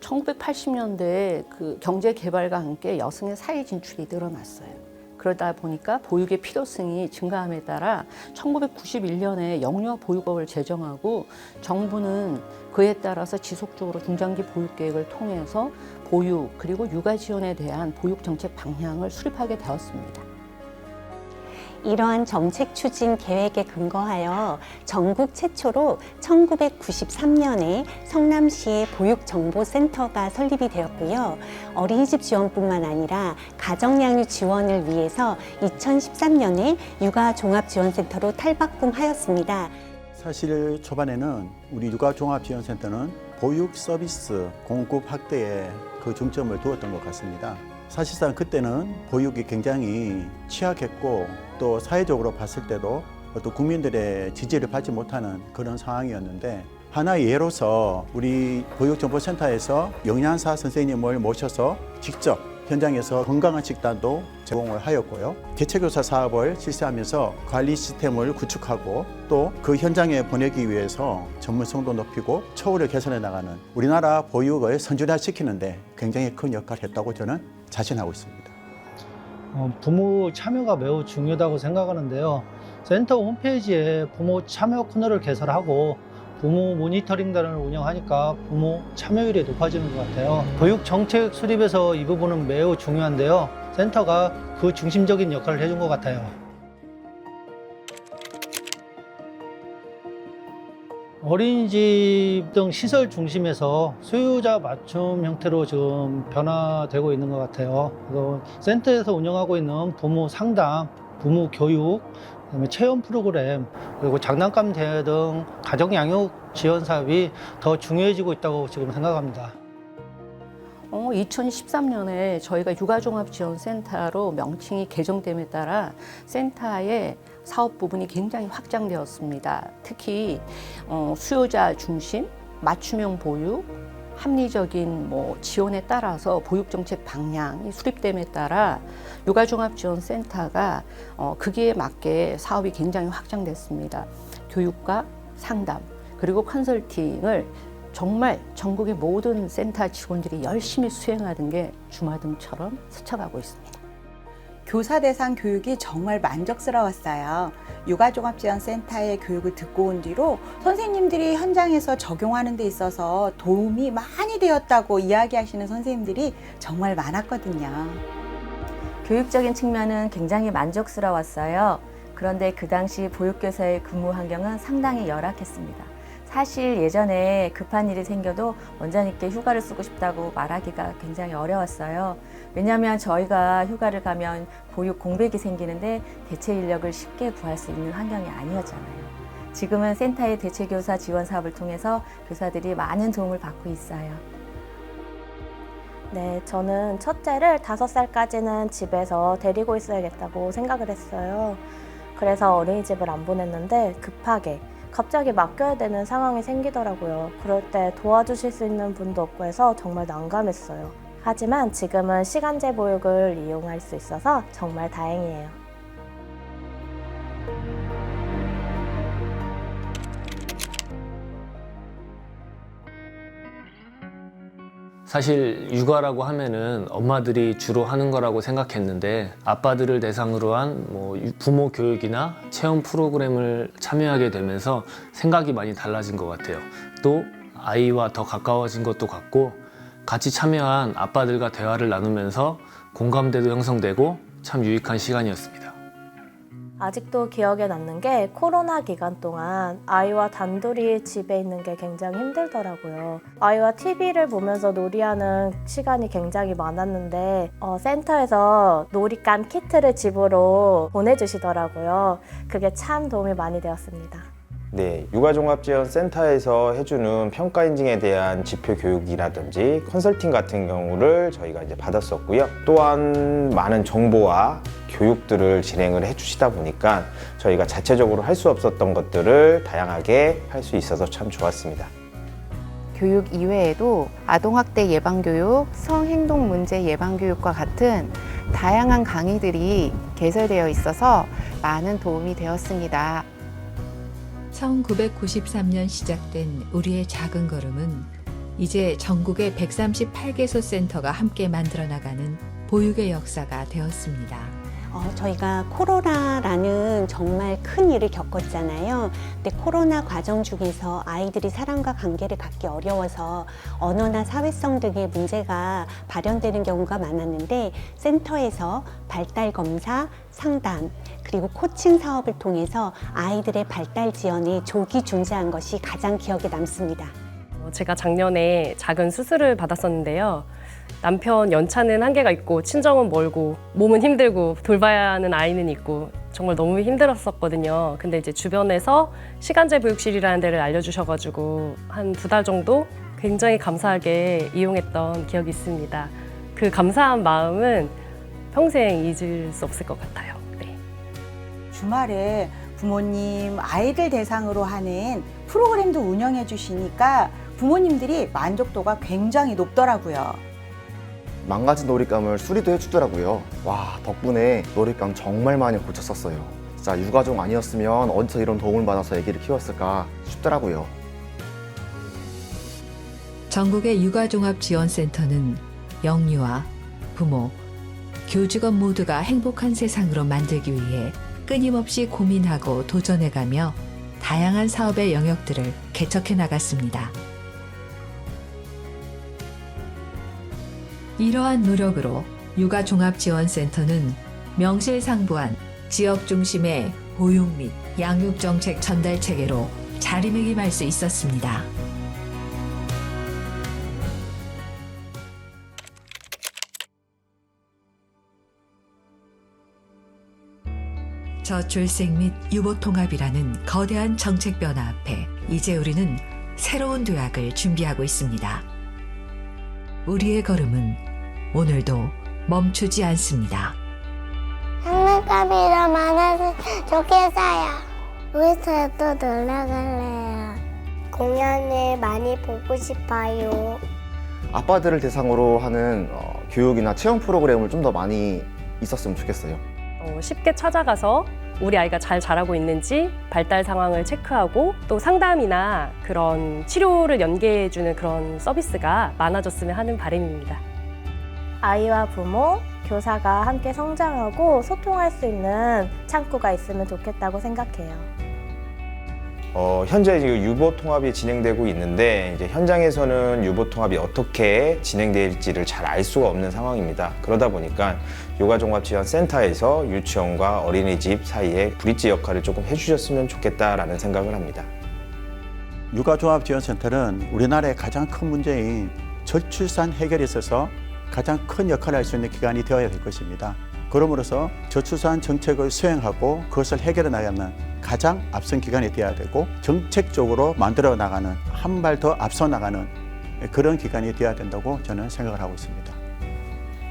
1980년대에 그 경제 개발과 함께 여성의 사회 진출이 늘어났어요. 그러다 보니까 보육의 필요성이 증가함에 따라 1991년에 영유아 보육법을 제정하고 정부는 그에 따라서 지속적으로 중장기 보육 계획을 통해서 보육 그리고 육아 지원에 대한 보육 정책 방향을 수립하게 되었습니다. 이러한 정책 추진 계획에 근거하여 전국 최초로 1993년에 성남시의 보육정보센터가 설립이 되었고요. 어린이집 지원뿐만 아니라 가정양육 지원을 위해서 2013년에 육아종합지원센터로 탈바꿈하였습니다. 사실 초반에는 우리 육아종합지원센터는 보육 서비스 공급 확대에 그 중점을 두었던 것 같습니다. 사실상 그때는 보육이 굉장히 취약했고 또 사회적으로 봤을 때도 또 국민들의 지지를 받지 못하는 그런 상황이었는데 하나의 예로서 우리 보육정보센터에서 영양사 선생님을 모셔서 직접 현장에서 건강한 식단도 제공을 하였고요. 대체교사 사업을 실시하면서 관리 시스템을 구축하고 또 그 현장에 보내기 위해서 전문성도 높이고 처우를 개선해 나가는 우리나라 보육을 선진화시키는데 굉장히 큰 역할을 했다고 저는 자신하고 있습니다. 부모 참여가 매우 중요하다고 생각하는데요. 센터 홈페이지에 부모 참여 코너를 개설하고 부모 모니터링단을 운영하니까 부모 참여율이 높아지는 것 같아요. 보육 정책 수립에서 이 부분은 매우 중요한데요. 센터가 그 중심적인 역할을 해준 것 같아요. 어린이집 등 시설 중심에서 수요자 맞춤 형태로 지금 변화되고 있는 것 같아요. 그래서 센터에서 운영하고 있는 부모 상담, 부모 교육, 그다음에 체험 프로그램, 그리고 장난감 대회 등 가정 양육 지원 사업이 더 중요해지고 있다고 지금 생각합니다. 2013년에 저희가 육아종합지원센터로 명칭이 개정됨에 따라 센터의 사업 부분이 굉장히 확장되었습니다. 특히 수요자 중심, 맞춤형 보육, 합리적인 지원에 따라서 보육정책 방향이 수립됨에 따라 육아종합지원센터가 거기에 맞게 사업이 굉장히 확장됐습니다. 교육과 상담 그리고 컨설팅을 정말 전국의 모든 센터 직원들이 열심히 수행하는 게 주마등처럼 스쳐가고 있습니다. 교사 대상 교육이 정말 만족스러웠어요. 육아종합지원센터의 교육을 듣고 온 뒤로 선생님들이 현장에서 적용하는 데 있어서 도움이 많이 되었다고 이야기하시는 선생님들이 정말 많았거든요. 교육적인 측면은 굉장히 만족스러웠어요. 그런데 그 당시 보육교사의 근무 환경은 상당히 열악했습니다. 사실 예전에 급한 일이 생겨도 원장님께 휴가를 쓰고 싶다고 말하기가 굉장히 어려웠어요. 왜냐하면 저희가 휴가를 가면 보육 공백이 생기는데 대체 인력을 쉽게 구할 수 있는 환경이 아니었잖아요. 지금은 센터의 대체교사 지원 사업을 통해서 교사들이 많은 도움을 받고 있어요. 네, 저는 첫째를 5살까지는 집에서 데리고 있어야겠다고 생각을 했어요. 그래서 어린이집을 안 보냈는데 급하게 갑자기 맡겨야 되는 상황이 생기더라고요. 그럴 때 도와주실 수 있는 분도 없고 해서 정말 난감했어요. 하지만 지금은 시간제 보육을 이용할 수 있어서 정말 다행이에요. 사실 육아라고 하면은 엄마들이 주로 하는 거라고 생각했는데 아빠들을 대상으로 한 부모 교육이나 체험 프로그램을 참여하게 되면서 생각이 많이 달라진 것 같아요. 또 아이와 더 가까워진 것도 같고 같이 참여한 아빠들과 대화를 나누면서 공감대도 형성되고 참 유익한 시간이었습니다. 아직도 기억에 남는 게 코로나 기간 동안 아이와 단둘이 집에 있는 게 굉장히 힘들더라고요. 아이와 TV를 보면서 놀이하는 시간이 굉장히 많았는데 센터에서 놀이감 키트를 집으로 보내주시더라고요. 그게 참 도움이 많이 되었습니다. 네, 육아종합지원센터에서 해주는 평가 인증에 대한 지표 교육이라든지 컨설팅 같은 경우를 저희가 이제 받았었고요. 또한 많은 정보와 교육들을 진행을 해주시다 보니까 저희가 자체적으로 할 수 없었던 것들을 다양하게 할 수 있어서 참 좋았습니다. 교육 이외에도 아동학대 예방교육, 성행동 문제 예방교육과 같은 다양한 강의들이 개설되어 있어서 많은 도움이 되었습니다. 1993년 시작된 우리의 작은 걸음은 이제 전국의 138개소 센터가 함께 만들어 나가는 보육의 역사가 되었습니다. 저희가 코로나라는 정말 큰 일을 겪었잖아요. 근데 코로나 과정 중에서 아이들이 사람과 관계를 갖기 어려워서 언어나 사회성 등의 문제가 발현되는 경우가 많았는데 센터에서 발달 검사, 상담, 그리고 코칭 사업을 통해서 아이들의 발달 지원에 조기 중재한 것이 가장 기억에 남습니다. 제가 작년에 작은 수술을 받았었는데요. 남편 연차는 한계가 있고 친정은 멀고 몸은 힘들고 돌봐야 하는 아이는 있고 정말 너무 힘들었었거든요. 근데 이제 주변에서 시간제 보육실이라는 데를 알려주셔가지고 한 2달 정도 굉장히 감사하게 이용했던 기억이 있습니다. 그 감사한 마음은 평생 잊을 수 없을 것 같아요. 네. 주말에 부모님, 아이들 대상으로 하는 프로그램도 운영해 주시니까 부모님들이 만족도가 굉장히 높더라고요. 망가진 놀잇감을 수리도 해주더라고요. 와, 덕분에 놀잇감 정말 많이 고쳤었어요. 진짜 유가족 아니었으면 어디서 이런 도움을 받아서 아기를 키웠을까 싶더라고요. 전국의 육아종합지원센터는 영유아, 부모, 교직원 모두가 행복한 세상으로 만들기 위해 끊임없이 고민하고 도전해가며 다양한 사업의 영역들을 개척해 나갔습니다. 이러한 노력으로 육아종합지원센터는 명실상부한 지역 중심의 보육 및 양육정책 전달 체계로 자리매김할 수 있었습니다. 저출생 및 유보통합이라는 거대한 정책 변화 앞에 이제 우리는 새로운 도약을 준비하고 있습니다. 우리의 걸음은 오늘도 멈추지 않습니다. 장난감이 더 많아서 좋겠어요. 여기서 또 놀러 갈래요. 공연을 많이 보고 싶어요. 아빠들을 대상으로 하는 교육이나 체험 프로그램을 좀 더 많이 있었으면 좋겠어요. 쉽게 찾아가서 우리 아이가 잘 자라고 있는지 발달 상황을 체크하고 또 상담이나 그런 치료를 연계해주는 그런 서비스가 많아졌으면 하는 바람입니다. 아이와 부모, 교사가 함께 성장하고 소통할 수 있는 창구가 있으면 좋겠다고 생각해요. 현재 지금 유보 통합이 진행되고 있는데 이제 현장에서는 유보 통합이 어떻게 진행될지를 잘 알 수가 없는 상황입니다. 그러다 보니까 육아종합지원센터에서 유치원과 어린이집 사이에 브릿지 역할을 조금 해주셨으면 좋겠다라는 생각을 합니다. 육아종합지원센터는 우리나라의 가장 큰 문제인 저출산 해결에 있어서 가장 큰 역할을 할 수 있는 기관이 되어야 될 것입니다. 그러므로서 저출산 정책을 수행하고 그것을 해결해 나가는 가장 앞선 기관이 되어야 되고 정책적으로 만들어 나가는 한 발 더 앞서 나가는 그런 기관이 되어야 된다고 저는 생각을 하고 있습니다.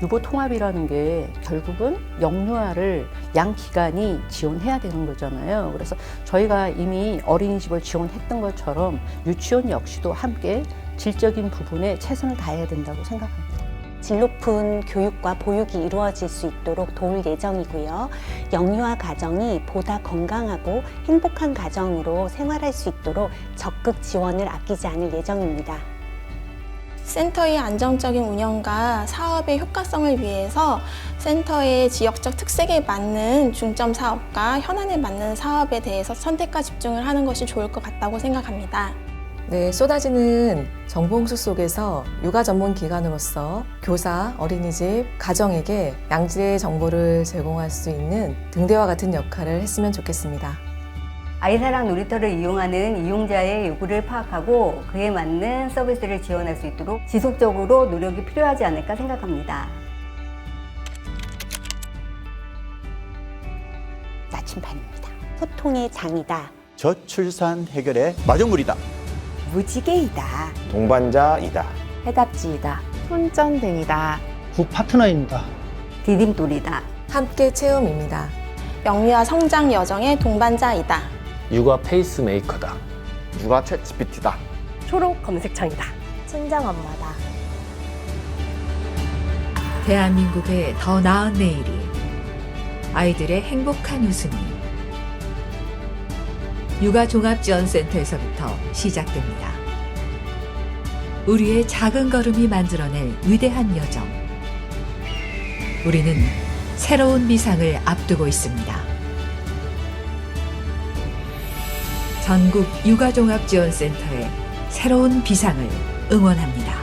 유보통합이라는 게 결국은 영유아를 양 기관이 지원해야 되는 거잖아요. 그래서 저희가 이미 어린이집을 지원했던 것처럼 유치원 역시도 함께 질적인 부분에 최선을 다해야 된다고 생각합니다. 질 높은 교육과 보육이 이루어질 수 있도록 도울 예정이고요. 영유아 가정이 보다 건강하고 행복한 가정으로 생활할 수 있도록 적극 지원을 아끼지 않을 예정입니다. 센터의 안정적인 운영과 사업의 효과성을 위해서 센터의 지역적 특색에 맞는 중점 사업과 현안에 맞는 사업에 대해서 선택과 집중을 하는 것이 좋을 것 같다고 생각합니다. 네, 쏟아지는 정보 홍수 속에서 육아 전문 기관으로서 교사, 어린이집, 가정에게 양질의 정보를 제공할 수 있는 등대와 같은 역할을 했으면 좋겠습니다. 아이사랑 놀이터를 이용하는 이용자의 요구를 파악하고 그에 맞는 서비스를 지원할 수 있도록 지속적으로 노력이 필요하지 않을까 생각합니다. 나침반입니다. 소통의 장이다. 저출산 해결의 마중물이다. 무지개이다. 동반자이다. 해답지이다. 손전등이다. 굿파트너입니다. 디딤돌이다. 함께 체험입니다. 영유아 성장 여정의 동반자이다. 육아 페이스메이커다. 육아 챗 GPT다. 초록 검색창이다. 친정엄마다. 대한민국의 더 나은 내일이 아이들의 행복한 웃음이 육아종합지원센터에서부터 시작됩니다. 우리의 작은 걸음이 만들어낼 위대한 여정. 우리는 새로운 비상을 앞두고 있습니다. 전국 육아종합지원센터의 새로운 비상을 응원합니다.